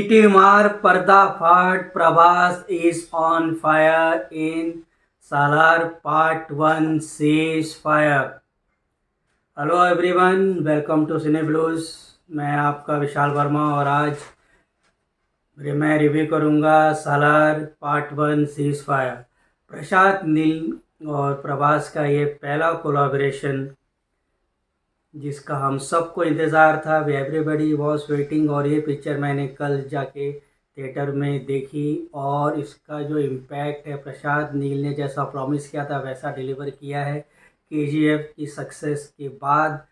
सीटी मार पर्दाफाश Prabhas is on fire in Salaar part 1 cease fire. Hello everyone, welcome to cine blues. मैं आपका विशाल वर्मा और आज मैं रिव्यू करूंगा Salaar part 1 cease fire. Prashanth Neel और प्रभास का ये पहला कोलैबोरेशन जिसका हम सबको इंतज़ार था। Everybody was waiting. और ये पिक्चर मैंने कल जाके थिएटर में देखी और इसका जो इम्पैक्ट है, प्रशांत नील ने जैसा प्रॉमिस किया था वैसा डिलीवर किया है। केजीएफ की सक्सेस के बाद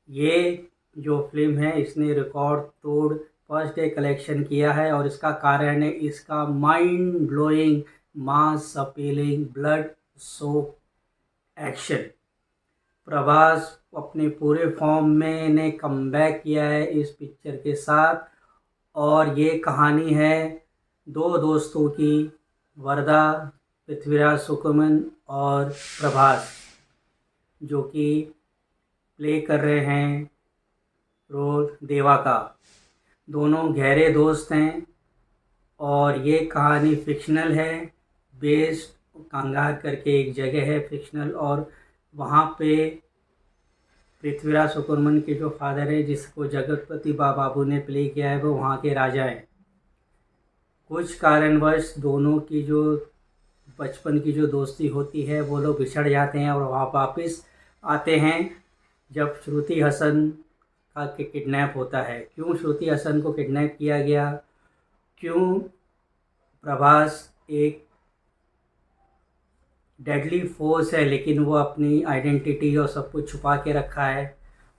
ये जो फिल्म है इसने रिकॉर्ड तोड़ फर्स्ट डे कलेक्शन किया है और इसका कारण है इसका माइंड ब्लोइंग मास अपीलिंग ब्लड सोक एक्शन। प्रभास अपने पूरे फॉर्म में ने कमबैक किया है इस पिक्चर के साथ। और ये कहानी है दो दोस्तों की, वरदा पृथ्वीराज सुकुमन और प्रभास, जो कि प्ले कर रहे हैं रोल देवा का। दोनों गहरे दोस्त हैं और ये कहानी फिक्शनल है। बेस्ड कंगार करके एक जगह है फिक्शनल, और वहाँ पे पृथ्वीराज सुकुमन के जो फादर है जिसको जगतपति बाबू ने प्ले किया है वो वहाँ के राजा हैं। कुछ कारणवश दोनों की जो बचपन की जो दोस्ती होती है वो लोग बिछड़ जाते हैं और वहाँ वापस आते हैं जब श्रुति हसन का किडनैप होता है। क्यों श्रुति हसन को किडनैप किया गया, क्यों प्रभास एक डेडली फोर्स है लेकिन वो अपनी आइडेंटिटी और सब कुछ छुपा के रखा है,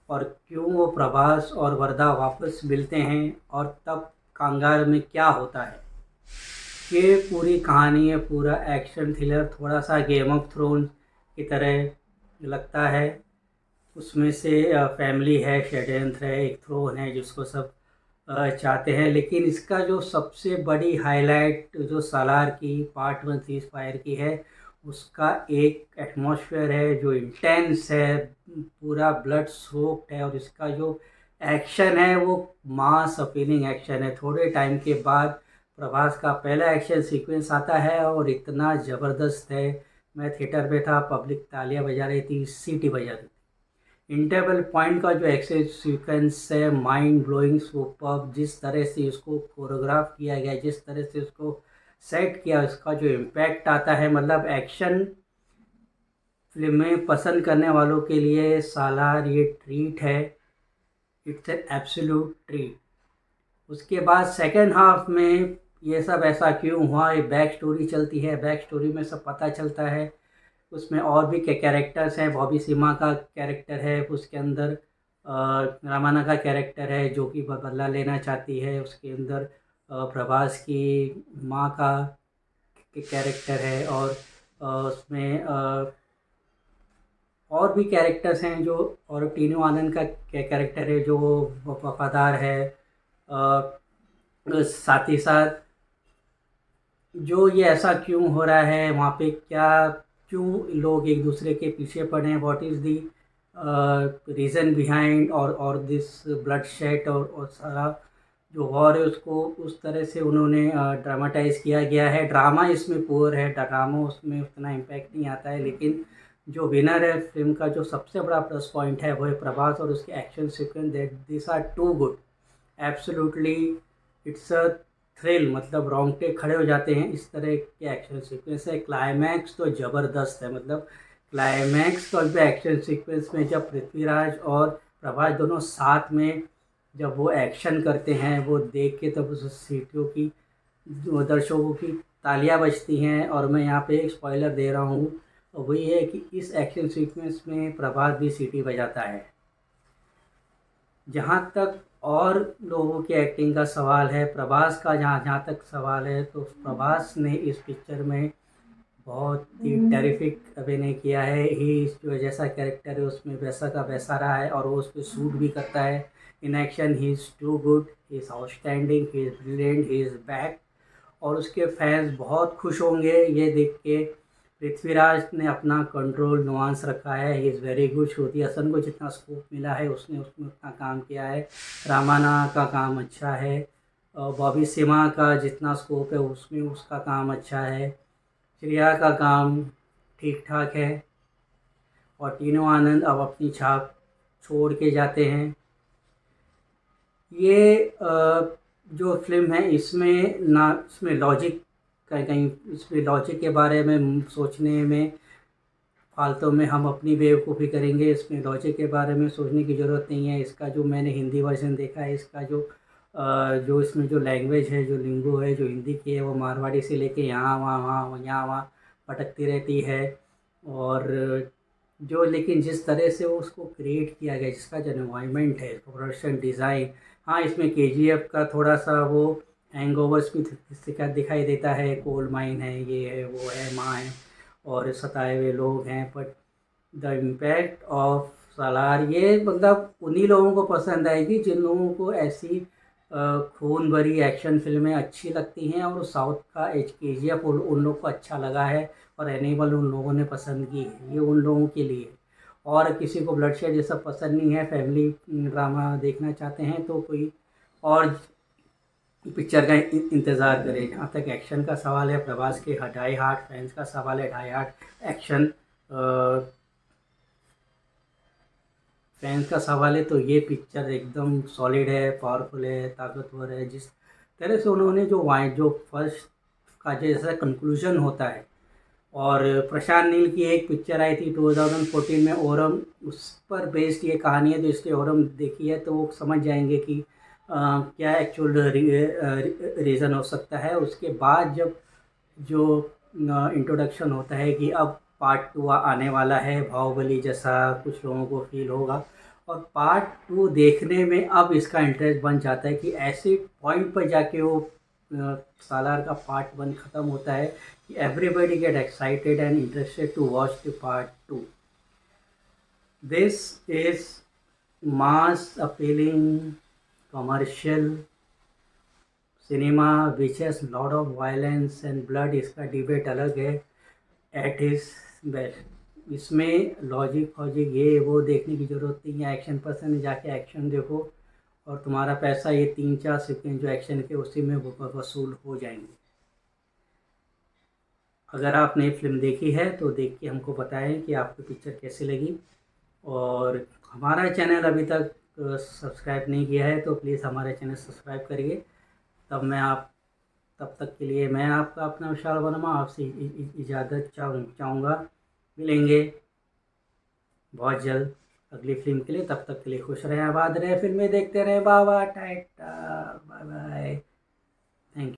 और क्यों वो प्रभास और वरदा वापस मिलते हैं और तब कांगार में क्या होता है। ये पूरी कहानी है, पूरा एक्शन थ्रिलर, थोड़ा सा गेम ऑफ थ्रोन्स की तरह लगता है। उसमें से फैमिली है, षड्यंत्र है, एक थ्रोन है जिसको सब चाहते हैं। लेकिन इसका जो सबसे बड़ी हाईलाइट जो सालार की पार्ट 1 सीज फायर की है, उसका एक एटमॉस्फेयर है जो इंटेंस है, पूरा ब्लड सोक्ड है। और इसका जो एक्शन है वो मास अपीलिंग एक्शन है। थोड़े टाइम के बाद प्रभास का पहला एक्शन सीक्वेंस आता है और इतना ज़बरदस्त है। मैं थिएटर पे था, पब्लिक तालियां बजा रही थी, सीटी बजा रही थी। इंटरवल पॉइंट का जो एक्शन सीक्वेंस है माइंड ब्लोइंग सुपर्ब। जिस तरह से इसको कोरियोग्राफ किया गया, जिस तरह से उसको सेट किया, उसका जो इम्पैक्ट आता है, मतलब एक्शन फिल्में पसंद करने वालों के लिए सालार ये ट्रीट है। It's an absolute treat. उसके बाद सेकेंड हाफ में ये सब ऐसा क्यों हुआ, ये बैक स्टोरी चलती है। बैक स्टोरी में सब पता चलता है। उसमें और भी कैरेक्टर्स हैं। बॉबी सीमा का कैरेक्टर है, उसके अंदर रामाना का कैरेक्टर है जो कि बदला लेना चाहती है। उसके अंदर प्रभास की माँ का कैरेक्टर है, और उसमें और भी कैरेक्टर्स हैं जो, और टीनू आनंद का कैरेक्टर है जो वफादार है। साथ ही साथ जो ये ऐसा क्यों हो रहा है, वहाँ पे क्या, क्यों लोग एक दूसरे के पीछे पड़े हैं, what is the reason behind और दिस ब्लड शेड और सारा जो वॉर है उसको उस तरह से उन्होंने ड्रामाटाइज़ किया गया है। ड्रामा इसमें पुअर है, ड्रामा उसमें उतना इम्पैक्ट नहीं आता है। लेकिन जो विनर है फिल्म का, जो सबसे बड़ा प्लस पॉइंट है वो है प्रभास और उसके action sequence. That this are too good, absolutely it's a thrill. मतलब रोंगटे खड़े हो जाते हैं इस तरह के एक्शन सीक्वेंस है। क्लाइमैक्स तो ज़बरदस्त है। मतलब क्लाइमैक्स और भी एक्शन सीक्वेंस में जब पृथ्वीराज और प्रभास दोनों साथ में जब वो एक्शन करते हैं, वो देख के तब उस सीटियों की दर्शकों की तालियां बजती हैं। और मैं यहाँ पे एक स्पॉइलर दे रहा हूँ, और वही है कि इस एक्शन सीक्वेंस में प्रभास भी सीटी बजाता है। जहाँ तक और लोगों की एक्टिंग का सवाल है, प्रभास का जहाँ तक सवाल है, तो प्रभास ने इस पिक्चर में बहुत ही टेरिफिक अभिनय किया है। ही जो जैसा कैरेक्टर है उसमें वैसा का वैसा रहा है और वो उस पर सूट भी करता है। In action he is too good, he is outstanding, he is brilliant, he is back. और उसके फैंस बहुत खुश होंगे ये देख के। पृथ्वीराज ने अपना कंट्रोल नुआंस रखा है, he is very good. Shruti Haasan को जितना स्कोप मिला है उसने उसमें उतना काम किया है। रामाना का काम अच्छा है। बॉबी सिमा का जितना स्कोप है उसमें उसका काम अच्छा है, श्रेया का काम ठीक ठाक है, और तीनों आनंद अब अपनी छाप छोड़ के जाते हैं। ये जो फिल्म है इसमें ना इसमें लॉजिक कहीं कहीं इसमें लॉजिक के बारे में सोचने में फालतू में हम अपनी बेवकूफ़ी करेंगे। इसमें लॉजिक के बारे में सोचने की ज़रूरत नहीं है। इसका जो मैंने हिंदी वर्जन देखा है, इसका जो इसमें जो लैंग्वेज है, जो लिंगो है, जो हिंदी की है, वो मारवाड़ी से लेके यहाँ वहाँ वहाँ यहाँ वहाँ भटकती रहती है। और जो लेकिन जिस तरह से वो उसको क्रिएट किया गया, जिसका जो एनवायरनमेंट है, प्रोडक्शन डिज़ाइन, हाँ इसमें केजीएफ का थोड़ा सा वो हैंगओवर्स भी दिखाई देता है। कोल माइन है, ये है, वो है, माँ है और सताए हुए लोग हैं। बट द इम्पैक्ट ऑफ सालार ये मतलब उन्हीं लोगों को पसंद आएगी जिन लोगों को ऐसी खून भरी एक्शन फिल्में अच्छी लगती हैं। और साउथ का केजीएफ उन लोग को अच्छा लगा है और एनिमल उन लोगों ने पसंद की है। ये उन लोगों के लिए। और किसी को ब्लडशेड ये सब पसंद नहीं है, फैमिली ड्रामा देखना चाहते हैं तो कोई और पिक्चर का इंतज़ार करें। जहाँ तक एक्शन का सवाल है, प्रभास के डाई हार्ड फैंस का सवाल है, डाई हार्ड एक्शन फैंस का सवाल है, तो ये पिक्चर एकदम सॉलिड है, पावरफुल है, ताकतवर है। जिस तरह से उन्होंने जो फर्स्ट का जैसा कंक्लूजन होता है, और प्रशांत नील की एक पिक्चर आई थी 2014 में, ओरम, उस पर बेस्ड ये कहानी है। तो इसलिए ओरम देखी है तो वो समझ जाएंगे कि क्या एक्चुअल रीज़न हो सकता है। उसके बाद जब जो इंट्रोडक्शन होता है कि अब पार्ट 2 आने वाला है, बाहुबली जैसा कुछ लोगों को फील होगा। और पार्ट 2 देखने में अब इसका इंटरेस्ट बन जाता है कि ऐसे पॉइंट पर जाके वो सालार का पार्ट 1 ख़त्म होता है कि everybody get excited and interested to watch the part 2। This is mass appealing commercial cinema which has lot of violence and blood. इसका डिबेट अलग है एट इज बेस्ट। इसमें लॉजिक वॉजिक ये वो देखने की ज़रूरत नहीं है। एक्शन पसंद है, जाके एक्शन देखो और तुम्हारा पैसा ये 3-4 सेकेंड जो एक्शन के उसी में वसूल हो जाएंगे। अगर आपने फिल्म देखी है तो देख के हमको बताएं कि आपको पिक्चर कैसी लगी। और हमारा चैनल अभी तक सब्सक्राइब नहीं किया है तो प्लीज़ हमारे चैनल सब्सक्राइब करिए। तब तक के लिए मैं आपका अपना विशाल वर्मा आपसे इजाज़त चाहूँगा। मिलेंगे बहुत जल्द अगली फिल्म के लिए। तब तक के लिए खुश रहें, आबाद रहें, फिल्में देखते रहें। Bye bye, tata, bye bye, thank you.